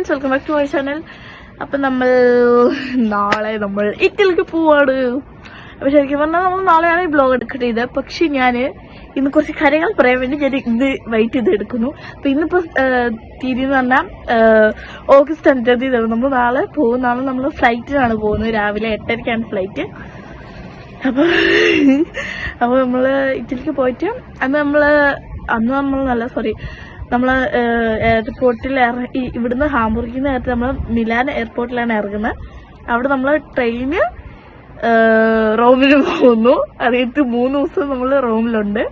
Friends, welcome back to our channel. അപ്പം നാളെ നമ്മൾ ഇറ്റലിക്ക് പോവാണ്. അപ്പം ശരിക്കും പറഞ്ഞാൽ നമ്മൾ നാളെയാണ് ഈ ബ്ലോഗ് എടുക്കേണ്ടത് ചെയ്തത്. പക്ഷെ ഞാൻ ഇന്ന് കുറച്ച് കാര്യങ്ങൾ പറയാൻ വേണ്ടി ഞാൻ ഇത് വെയിറ്റ് ചെയ്ത് എടുക്കുന്നു. അപ്പം ഇന്നിപ്പോൾ തീയതി എന്ന് പറഞ്ഞാൽ ഓഗസ്റ്റ് 5 തീയതി. നമ്മൾ നാളെ പോകുന്നതാണ്. നമ്മൾ ഫ്ലൈറ്റിനാണ് പോകുന്നത്. രാവിലെ 8:30ക്കാണ് ഫ്ലൈറ്റ്. അപ്പോൾ നമ്മൾ ഇറ്റലിക്ക് പോയിട്ട് നമ്മൾ എയർപോർട്ടിൽ ഇവിടുന്ന് ഹാംബുർഗിൽ നിന്ന് നമ്മൾ മിലാൻ എയർപോർട്ടിലാണ് ഇറങ്ങുന്നത്. അവിടെ നമ്മൾ ട്രെയിന് റോമിൽ പോകുന്നു. അതായത് 3 ദിവസം നമ്മൾ റോമിലുണ്ട്.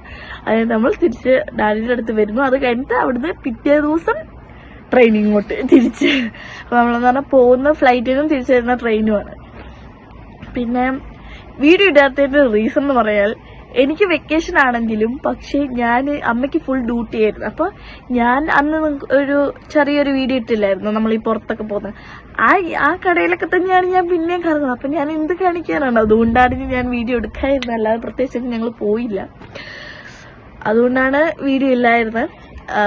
അതായത് നമ്മൾ തിരിച്ച് ഡാഡിയുടെ അടുത്ത് വരുന്നു. അത് കഴിഞ്ഞിട്ട് അവിടുന്ന് പിറ്റേ ദിവസം ട്രെയിൻ ഇങ്ങോട്ട് തിരിച്ച്. അപ്പോൾ നമ്മളെന്ന് പറഞ്ഞാൽ പോകുന്ന ഫ്ലൈറ്റിനും തിരിച്ചു വരുന്ന ട്രെയിനുമാണ്. പിന്നെ വീഡിയോ ഇടാത്തതിൻ്റെ റീസൺ എന്ന് പറയാൽ, എനിക്ക് വെക്കേഷൻ ആണെങ്കിലും പക്ഷേ ഞാൻ അമ്മയ്ക്ക് ഫുൾ ഡ്യൂട്ടി ആയിരുന്നു. അപ്പോൾ ഞാൻ അന്ന് ഒരു ചെറിയൊരു വീഡിയോ ഇട്ടില്ലായിരുന്നു നമ്മൾ ഈ പുറത്തൊക്കെ പോകുന്നത്. ആ കടയിലൊക്കെ തന്നെയാണ് ഞാൻ പിന്നെയും കറങ്ങുന്നത്. അപ്പം ഞാൻ എന്ത് കാണിക്കാനാണ്? അതുകൊണ്ടാണ് ഞാൻ വീഡിയോ എടുക്കാതിരുന്നത്. അല്ലാതെ പ്രത്യേകിച്ച് ഞങ്ങൾ പോയില്ല. അതുകൊണ്ടാണ് വീഡിയോ ഇല്ലായിരുന്നത്.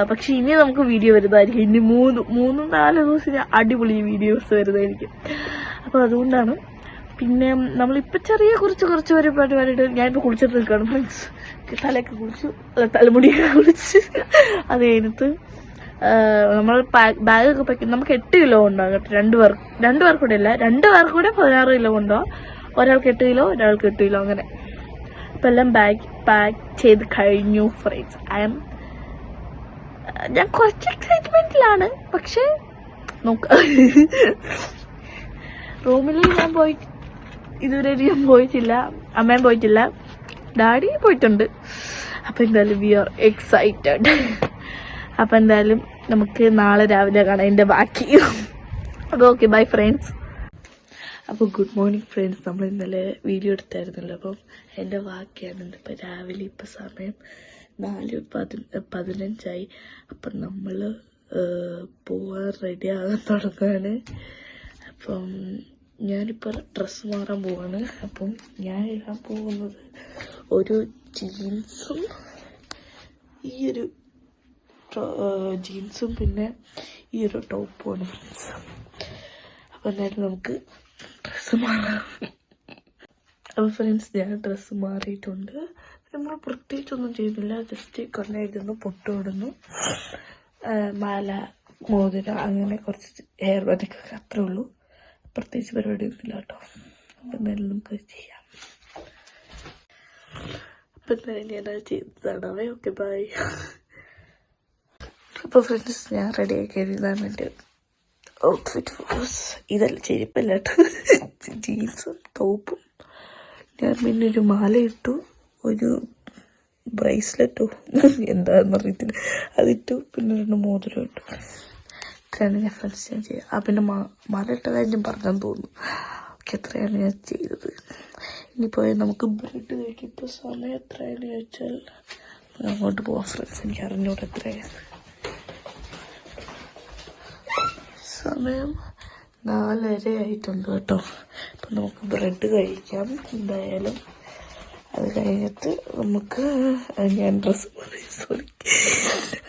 പക്ഷെ ഇനി നമുക്ക് വീഡിയോ വരുന്നതായിരിക്കും. ഇനി 3-4 ദിവസം അടിപൊളി വീഡിയോസ് വരുന്നതായിരിക്കും. അപ്പോൾ അതുകൊണ്ടാണ്. പിന്നെ നമ്മളിപ്പോൾ ചെറിയ കുറച്ച് പരിപാടിയിട്ട് ഞാനിപ്പോൾ കുളിച്ചിട്ട് നിൽക്കുകയാണ് ഫ്രണ്ട്സ്. തലയൊക്കെ കുളിച്ചു, തലമുടിയൊക്കെ കുളിച്ച്. അത് കഴിഞ്ഞിട്ട് നമ്മൾ ബാഗൊക്കെ പാക്ക്. നമുക്ക് 8 കിലോ ഉണ്ടാകും കേട്ടോ. 2 പേർക്കൂടെ ഇല്ല, 2 പേർക്കൂടെ 16 കിലോ കൊണ്ടുപോകാം. ഒരാൾക്ക് 8 കിലോ, ഒരാൾക്ക് 8 കിലോ അങ്ങനെ. അപ്പം എല്ലാം പാക്ക് ചെയ്ത് കഴിഞ്ഞു ഫ്രണ്ട്സ്. ഞാൻ കുറച്ച് എക്സൈറ്റ്മെന്റിലാണ്. പക്ഷെ നോക്കാം. റൂമിൽ ഞാൻ ഇതുവരെ ഞാൻ പോയിട്ടില്ല. അമ്മയും പോയിട്ടില്ല, ഡാഡി പോയിട്ടുണ്ട്. അപ്പം എന്തായാലും വി ആർ എക്സൈറ്റഡ്. അപ്പം എന്തായാലും നമുക്ക് നാളെ രാവിലെ കാണാം എൻ്റെ ബാക്കി. അപ്പോൾ ഓക്കെ, ബൈ ഫ്രണ്ട്സ്. അപ്പോൾ ഗുഡ് മോർണിംഗ് ഫ്രണ്ട്സ്. നമ്മൾ ഇന്നലെ വീഡിയോ എടുത്തായിരുന്നല്ലോ. അപ്പം എൻ്റെ ബാക്കിയാണ്. ഇപ്പം രാവിലെ ഇപ്പം സമയം 4:15 അപ്പം നമ്മൾ പോവാൻ റെഡി ആകാൻ തുടങ്ങുകയാണ്. അപ്പം ഞാനിപ്പോൾ ഡ്രസ്സ് മാറാൻ പോവാണ്. അപ്പം ഞാൻ ഇടാൻ പോകുന്നത് ഒരു ജീൻസും പിന്നെ ഈ ഒരു ടോപ്പുമാണ് ഫ്രണ്ട്സ്. അപ്പം എന്തായാലും നമുക്ക് ഡ്രസ്സ് മാറാം. അപ്പോൾ ഫ്രണ്ട്സ്, ഞാൻ ഡ്രസ്സ് മാറിയിട്ടുണ്ട്. നമ്മൾ പ്രത്യേകിച്ചൊന്നും ചെയ്യുന്നില്ല. ജസ്റ്റ് കണ്ണെഴുതുന്നു, പൊട്ടിടുന്നു, മാല, മോതിരം, അങ്ങനെ കുറച്ച് ഹെയർ ബാൻഡൊക്കെ അത്രേ ഉള്ളൂ. പ്രത്യേകിച്ച് പരിപാടിയൊന്നുമില്ല കേട്ടോ. അപ്പം എന്തായാലും നമുക്ക് ചെയ്യാം. അപ്പം എന്തായാലും ഞാനത് ചെയ്തതാണ്. Okay, by. അപ്പോൾ ഫ്രണ്ട്സ്, ഞാൻ റെഡിയായി കഴിഞ്ഞതാണ്. എൻ്റെ ഔട്ട്ഫിറ്റ് ഇതല്ല, ചെരുപ്പല്ല കേട്ടോ, ജീൻസും ടോപ്പും. ഞാൻ പിന്നെ ഒരു മാല ഇട്ടു, ഒരു ബ്രേസ്ലെറ്റോ എന്താണെന്ന് അറിയത്തില്ല, അതിട്ടു. പിന്നെ 2 മോതിരം ഇട്ടു. ഇത്രയാണ് ഞാൻ ഫ്രണ്ട്സ് ഞാൻ ചെയ്തത്. പിന്നെ മാല ഇട്ട കാര്യം പറഞ്ഞെന്ന് തോന്നുന്നു. ഓക്കെ, എത്രയാണ് ഞാൻ ചെയ്തത്. ഇനിയിപ്പോൾ നമുക്ക് ബ്രെഡ് കഴിക്കും. ഇപ്പോൾ സമയം എത്രയാണെന്ന് ചോദിച്ചാൽ അങ്ങോട്ട് പോവാം ഫ്രണ്ട്സ്. എനിക്ക് അറിഞ്ഞൂടെ എത്രയാണ് സമയം. 4:30 ആയിട്ടുണ്ട് കേട്ടോ. അപ്പം നമുക്ക് ബ്രെഡ് കഴിക്കാം എന്തായാലും. അത് കഴിഞ്ഞിട്ട് നമുക്ക് ഞാൻ ഡ്രസ്സ്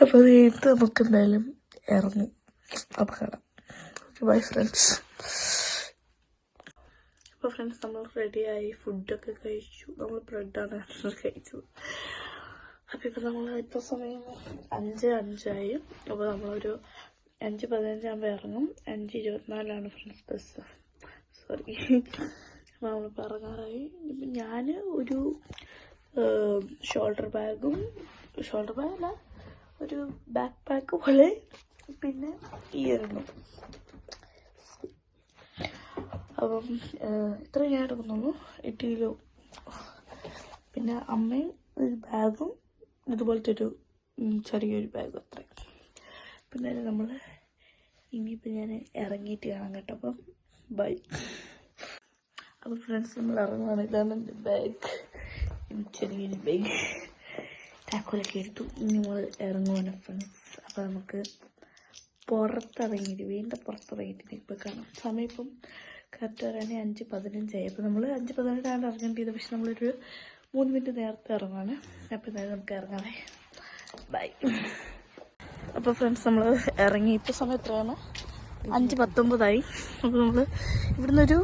അപ്പോൾ അത് കഴിഞ്ഞിട്ട് നമുക്ക് എന്തായാലും ഇറങ്ങും. അപ്പോൾ കാണാം. Okay, bye friends. അപ്പോൾ ഫ്രണ്ട്സ്, നമ്മൾ റെഡിയായി, ഫുഡൊക്കെ കഴിച്ചു. നമ്മൾ ബ്രെഡാണ് കഴിച്ചത്. അപ്പോൾ ഇപ്പോൾ സമയം 5:05. അപ്പോൾ നമ്മളൊരു 5:15 ഇറങ്ങും. 5:24 ഫ്രണ്ട്സ് ബസ്. സോറി. അപ്പോൾ നമ്മളിപ്പോൾ ഇറങ്ങാറായി. ഇപ്പം ഞാൻ ഒരു ഷോൾഡർ ബാഗല്ല, ഒരു ബാക്ക് പാക്ക് പോലെ, പിന്നെ ഈ ഒരെണ്ണം. അപ്പം ഇത്ര ഞാൻ എടുക്കുന്നുള്ളൂ, 8 കിലോ. പിന്നെ അമ്മയും ഒരു ബാഗും ഇതുപോലത്തെ ഒരു ചെറിയൊരു ബാഗും അത്രയും. പിന്നെ നമ്മൾ ഇനിയിപ്പോൾ ഞാൻ ഇറങ്ങിയിട്ട് കാണാം കേട്ടോ. അപ്പം ബൈ. അപ്പോൾ ഫ്രണ്ട്സ്, നമ്മൾ ഇറങ്ങുകയാണ്. ഇതാണ് എൻ്റെ ബാഗ്, ചെറിയൊരു ബാഗ്. ടാക്കോലൊക്കെ എടുത്തു. ഇനി നമ്മൾ ഇറങ്ങുവാണ് ഫ്രണ്ട്സ്. അപ്പോൾ നമുക്ക് വീണ്ടും പുറത്തിറങ്ങിയിട്ട് ഇപ്പോൾ കാണാം. സമയം ഇപ്പം കറക്റ്റ് വരാണെങ്കിൽ 5:15. അപ്പോൾ നമ്മൾ 5:17 ഇറങ്ങേണ്ടത്. പക്ഷെ നമ്മളൊരു 3 മിനിറ്റ് നേരത്തെ ഇറങ്ങുകയാണ്. അപ്പോൾ എന്തായാലും നമുക്ക് ഇറങ്ങാമേ. ബൈ. അപ്പോൾ ഫ്രണ്ട്സ്, നമ്മൾ ഇറങ്ങി. ഇപ്പോൾ സമയം എത്രയാണ്? 5:19 അപ്പോൾ നമ്മൾ ഇവിടുന്ന് ഒരു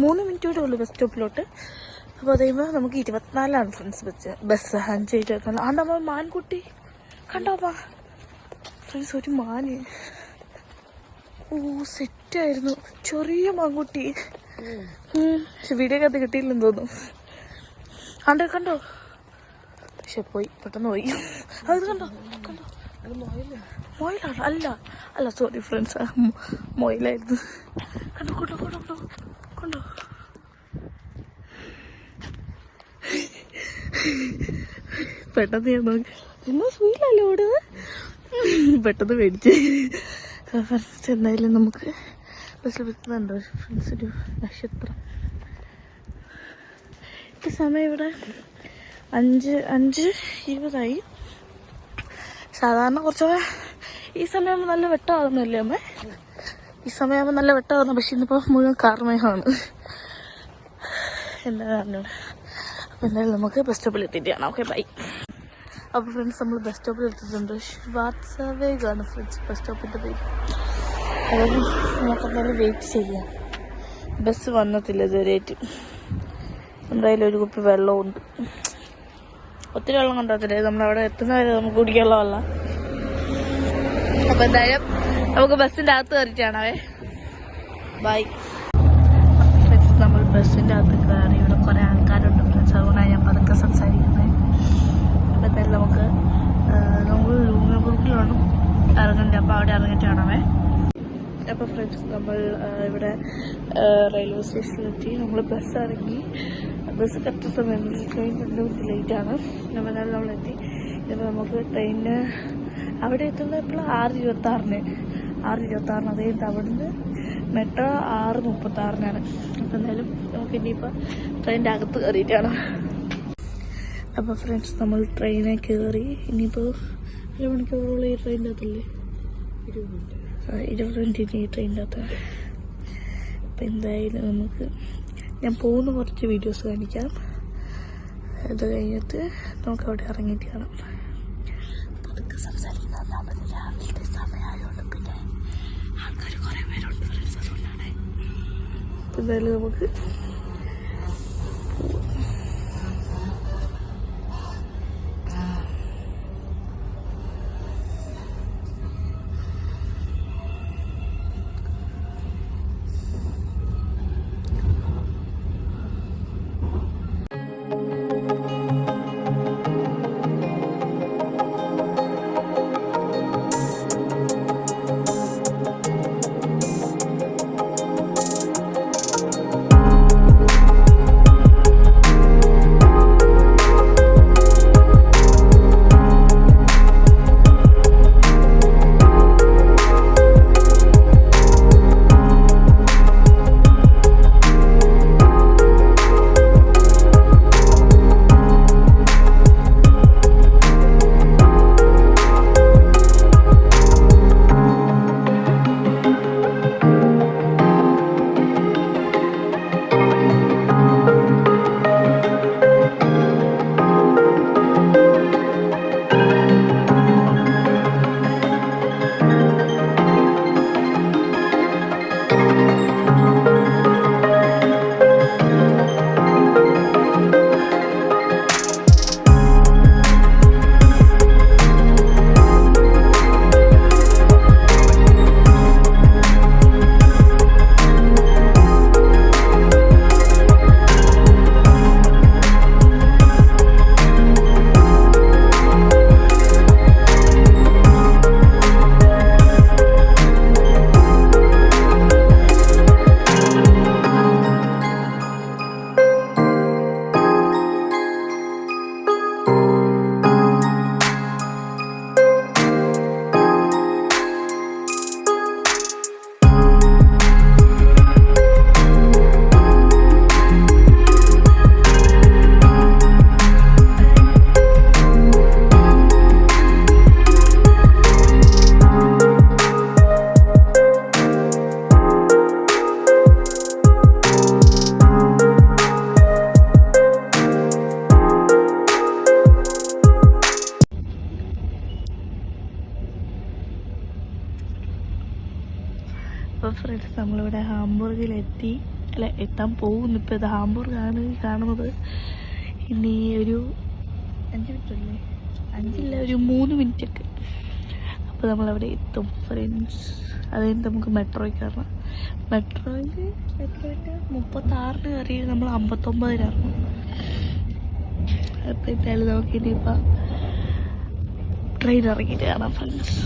3 മിനിറ്റ് കൂടെ ഉള്ളൂ ബസ് സ്റ്റോപ്പിലോട്ട്. അപ്പോൾ അതേപോലെ നമുക്ക് 24 ഫ്രണ്ട്സ് ബസ് 5:24. ആണ്ടമ്മ മാൻകുട്ടി കണ്ടോപ്പാ ഫ്രണ്ട്സ്, ഒരു മാന്. ഓ സെറ്റായിരുന്നു, ചെറിയ മാൻകുട്ടി. വീഡിയോക്കകത്ത് കിട്ടിയില്ലെന്ന് തോന്നുന്നു. കണ്ടോ കണ്ടോ, പക്ഷെ പോയി, പെട്ടെന്ന് പോയി. അത് കണ്ടോ കണ്ടോ, മൊയിലാണ്. അല്ല അല്ല സോറി ഫ്രണ്ട്സ്, മൊയിലായിരുന്നു. കണ്ടോ കണ്ടോ കണ്ടോ കണ്ടോ കണ്ടോ. പെട്ടെന്ന് ഞാൻ നോക്കി, എന്നാ സ്വീലല്ലേ ഓടുന്നത്, പെട്ടെന്ന് മേടിച്ച്. ഫ്രണ്ട്സ് എന്തായാലും നമുക്ക് ബസ്സിൽ വെക്കുന്നുണ്ടോ ഫ്രണ്ട്സ് ഒരു നക്ഷത്രം. ഇപ്പം സമയം ഇവിടെ 5:20. സാധാരണ കുറച്ചുകൂടെ ഈ സമയമാകുമ്പോൾ നല്ല വെട്ടമാകുന്നല്ലേ അമ്മ? ഈ സമയമാകുമ്പോൾ നല്ല വെട്ടമാകുന്നു, പക്ഷെ ഇന്നിപ്പോൾ മുഴുവൻ കാർമേഘമാണ്. എന്താ പറഞ്ഞോട്. അപ്പോൾ എന്തായാലും നമുക്ക് ബസ് സ്റ്റോപ്പിൽ എത്തിയിട്ട് കാണാം. Okay bye. അപ്പോൾ ഫ്രണ്ട്സ് നമ്മൾ ബസ് സ്റ്റോപ്പിൽ എത്തിയിട്ടുണ്ട്. വാട്സാവേഗാണ് ഫ്രണ്ട്സ് ബസ് സ്റ്റോപ്പിൻ്റെ പേര്. അതായത് നമുക്കെന്തായാലും വെയിറ്റ് ചെയ്യാം. ബസ് വന്നിട്ടില്ല ഇതുവരെയായിട്ട്. എന്തായാലും ഒരു കുപ്പി വെള്ളമുണ്ട്. ഒത്തിരി വെള്ളം കൊണ്ടുവത്തില്ല, നമ്മളവിടെ എത്തുന്നവരെ നമുക്ക് കുടിക്കാനുള്ള വെള്ളം. അപ്പോൾ എന്തായാലും നമുക്ക് ബസ്സിൻ്റെ അകത്ത് കയറിയിട്ടാണേ. Bye friends. നമ്മൾ ബസ്സിൻ്റെ അകത്ത് കയറി. ഇവിടെ കുറേ ആൾക്കാരുണ്ട് ഫ്രണ്ട്സ്, അതുകൊണ്ടാണ് ഞാൻ പതുക്കെ സംസാരിക്കുന്നത്. അപ്പോൾ എന്തായാലും നമുക്ക് ഗ്രൂപ്പിലാണ് ഇറങ്ങേണ്ടത്. അപ്പോൾ അവിടെ ഇറങ്ങിയിട്ട് കാണാമേ. അപ്പോൾ ഫ്രണ്ട്സ് നമ്മൾ ഇവിടെ റെയിൽവേ സ്റ്റേഷനിലെത്തി. നമ്മൾ ബസ് ഇറങ്ങി. ബസ് കറക്റ്റ് സമയം, ട്രെയിൻ 2 മിനിറ്റ് ലേറ്റാണ്. അപ്പോൾ എന്തായാലും നമ്മളെത്തി. ഇപ്പോൾ നമുക്ക് ട്രെയിനിന് അവിടെ എത്തുന്നത് ഇപ്പോൾ 6:26. അത് കഴിഞ്ഞിട്ട് അവിടുന്ന് മെട്രോ 6:36. അപ്പോൾ എന്തായാലും നമുക്ക് ഇനിയിപ്പോൾ ട്രെയിനിൻ്റെ അകത്ത് കയറിയിട്ടാണ്. അപ്പോൾ ഫ്രണ്ട്സ് നമ്മൾ ട്രെയിനിൽ കയറി. ഇനിയിപ്പോൾ 1 മണിക്കൂറോളം ഈ ട്രെയിനിൻ്റെ അകത്തല്ലേ, 20 മിനിറ്റ് ഈ ട്രെയിനിൻ്റെ അകത്ത്. അപ്പം എന്തായാലും നമുക്ക് ഞാൻ പോകുന്ന കുറച്ച് വീഡിയോസ് കാണിക്കാം. അത് കഴിഞ്ഞിട്ട് നമുക്ക് അവിടെ ഇറങ്ങിയിട്ട് കാണാം. അതൊക്കെ സംസാരിക്കുന്നത് രാവിലത്തെ സമയമായതുകൊണ്ട് പിന്നെ ആൾക്കാർ കുറേ പേരുണ്ട് ഫ്രണ്ട്സ്, അതുകൊണ്ടാണ്. അപ്പം എന്തായാലും നമുക്ക് അപ്പോൾ ഫ്രണ്ട്സ് നമ്മളിവിടെ ഹാംബൂർഗിലെത്തി. അല്ല, എത്താൻ പോകുന്നു. ഇപ്പോൾ ഇത് ഹാംബൂർഗാണ് കാണുന്നത്. ഇനി ഒരു 5 മിനിറ്റ് അല്ലേ, 5 ഒരു 3 മിനിറ്റൊക്കെ. അപ്പോൾ നമ്മളവിടെ എത്തും ഫ്രണ്ട്സ്. അത് കഴിഞ്ഞിട്ട് നമുക്ക് മെട്രോയിൽ കയറണം. മെട്രോയിൽ 36 കയറി നമ്മൾ 59 അപ്പോൾ എന്തായാലും നമുക്ക് ഇനിയിപ്പോൾ ട്രെയിൻ ഇറങ്ങിയിട്ട് കാണാം ഫ്രണ്ട്സ്.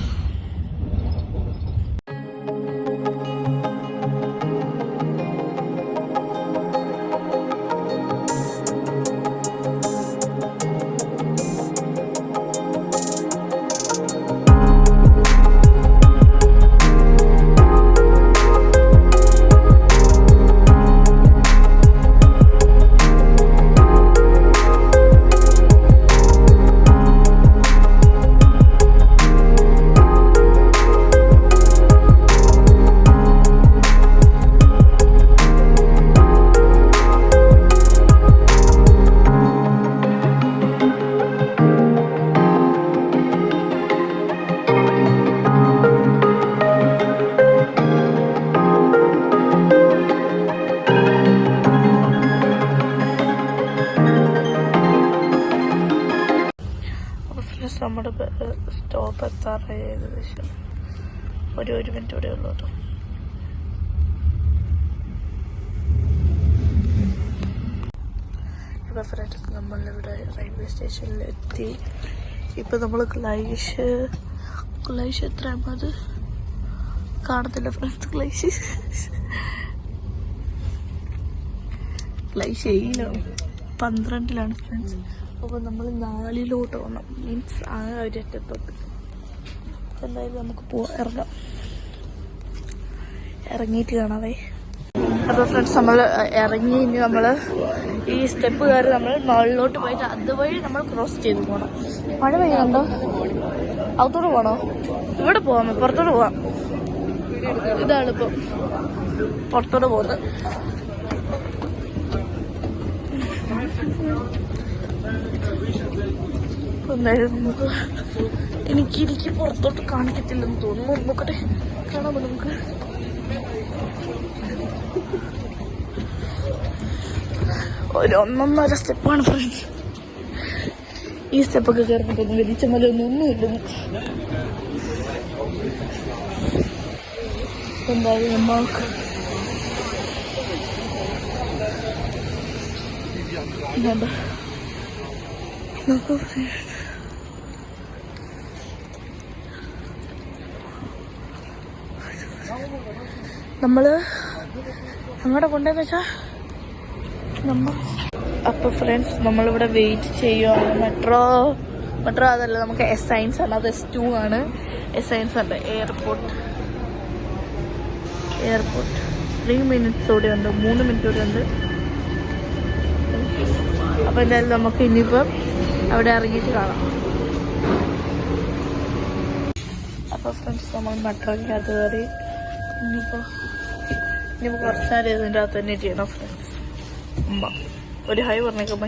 നമ്മുടെ സ്റ്റോപ്പ് എത്താറായി. ഏകദേശം ഒരു മിനിറ്റ് കൂടെ ഉള്ളൂ കേട്ടോ. ഇപ്പോൾ ഫ്രണ്ട്സ് നമ്മളിവിടെ റെയിൽവേ സ്റ്റേഷനിലെത്തി. ഇപ്പം നമ്മൾ ക്ലൈഷ് എത്രയാകുമ്പോൾ കാണത്തില്ല ഫ്രണ്ട്സ്. ക്ലൈഷ് 7 12 ഫ്രണ്ട്സ്. അപ്പോൾ നമ്മൾ 4 പോകണം, മീൻസ് ആ ഒരു അറ്റത്തോട്ട്. എന്തായാലും നമുക്ക് ഇറങ്ങിയിട്ട് കാണാവേ. അപ്പോൾ ഫ്രണ്ട്സ് നമ്മൾ ഇറങ്ങി. ഇനി നമ്മൾ ഈ സ്റ്റെപ്പ് കയറി നമ്മൾ മുകളിലോട്ട് പോയിട്ട് അതുവഴി നമ്മൾ ക്രോസ് ചെയ്ത് പോകണം. മഴ പെയ്യുന്നുണ്ടോ? അകത്തോട്ട് പോകണോ? ഇവിടെ പോകാം, പുറത്തോട്ട് പോവാം. ഇതാണ് ഇപ്പം പുറത്തോട്ട് പോകുന്നത്. എന്തായാലും നമുക്ക് എനിക്ക് പുറത്തോട്ട് കാണിക്കത്തില്ലെന്ന് തോന്നുന്നു. നോക്കട്ടെ, കാണാമോ നമുക്ക്? ഒരു 1.5 സ്റ്റെപ്പാണ് ഫ്രണ്ട്സ്. ഈ സ്റ്റെപ്പൊക്കെ കയറിട്ടൊന്നും വലിച്ച മലയൊന്നുമില്ല. എന്തായാലും നമുക്ക് നോക്കൂ. നമ്മള് അങ്ങോട്ട് കൊണ്ടുവന്ന് വെച്ചാൽ അപ്പോൾ ഫ്രണ്ട്സ് നമ്മളിവിടെ വെയിറ്റ് ചെയ്യുവാണ്. മെട്രോ അതല്ല, നമുക്ക് എസൈൻസ് ആണ്. അത് S2 ആണ്. എസൈൻസ് ഉണ്ട്. എയർപോർട്ട് 3 മിനിറ്റ്സ് കൂടെ ഉണ്ട്, 3 മിനിറ്റ് കൂടെ ഉണ്ട്. അപ്പോൾ എന്തായാലും നമുക്ക് ഇനിയിപ്പം അവിടെ ഇറങ്ങിയിട്ട് കാണാം. അപ്പോൾ ഫ്രണ്ട്സ് നമ്മൾ മെട്രോയ്ക്കകത്ത് കയറി. ഇനിയിപ്പോൾ കുറച്ച് നേരം ഇതിൻ്റെ അകത്ത് തന്നെ ചെയ്യണം ഫ്രണ്ട്സ്. ഒരു ഹായ് പറഞ്ഞേക്കാം.